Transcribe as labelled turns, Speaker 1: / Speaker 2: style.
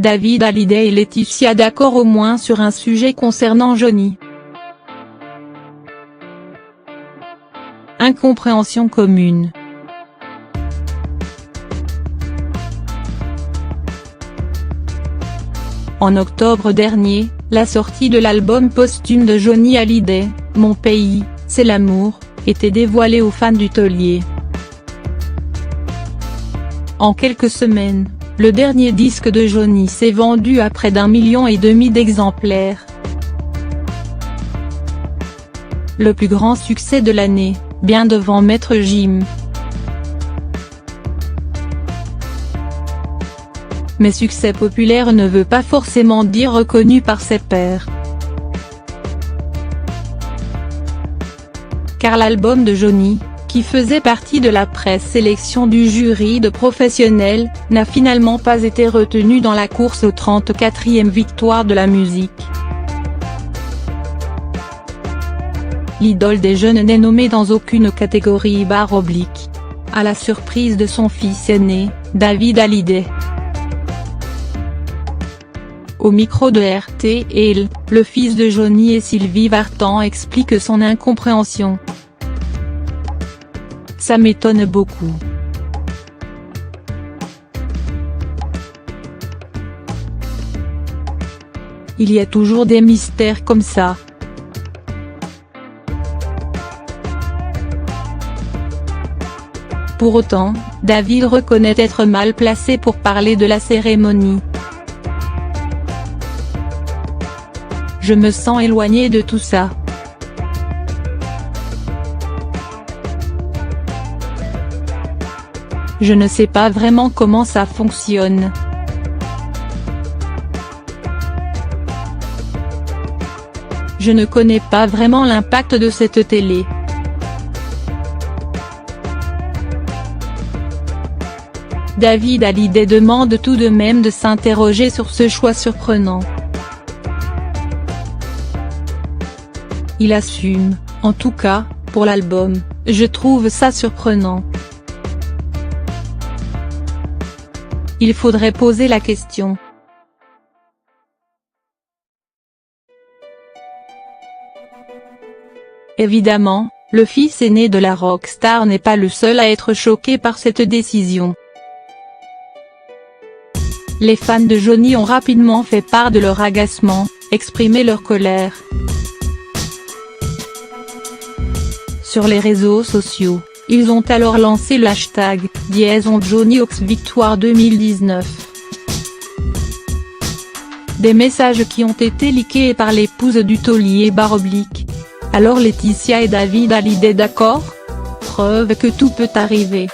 Speaker 1: David Hallyday et Laetitia d'accord au moins sur un sujet concernant Johnny. Incompréhension commune. En octobre dernier, la sortie de l'album posthume de Johnny Hallyday, Mon pays, c'est l'amour, était dévoilée aux fans du taulier. En quelques semaines, le dernier disque de Johnny s'est vendu à près d'1,5 million d'exemplaires. Le plus grand succès de l'année, bien devant Maître Gims. Mais succès populaire ne veut pas forcément dire reconnu par ses pairs. Car l'album de Johnny, qui faisait partie de la pré-sélection du jury de professionnels, n'a finalement pas été retenu dans la course aux 34e victoires de la musique. L'idole des jeunes n'est nommée dans aucune catégorie / à la surprise de son fils aîné, David Hallyday. Au micro de RTL, le fils de Johnny et Sylvie Vartan explique son incompréhension. Ça m'étonne beaucoup. Il y a toujours des mystères comme ça. Pour autant, David reconnaît être mal placé pour parler de la cérémonie. Je me sens éloigné de tout ça. Je ne sais pas vraiment comment ça fonctionne. Je ne connais pas vraiment l'impact de cette télé. David Hallyday demande tout de même de s'interroger sur ce choix surprenant. Il assume, en tout cas, pour l'album, je trouve ça surprenant. Il faudrait poser la question. Évidemment, le fils aîné de la rockstar n'est pas le seul à être choqué par cette décision. Les fans de Johnny ont rapidement fait part de leur agacement, exprimé leur colère. Sur les réseaux sociaux, ils ont alors lancé le hashtag #JohnnyOxVictoire 2019. Des messages qui ont été leakés par l'épouse du taulier /. Alors Laetitia et David Hallyday d'accord ? Preuve que tout peut arriver.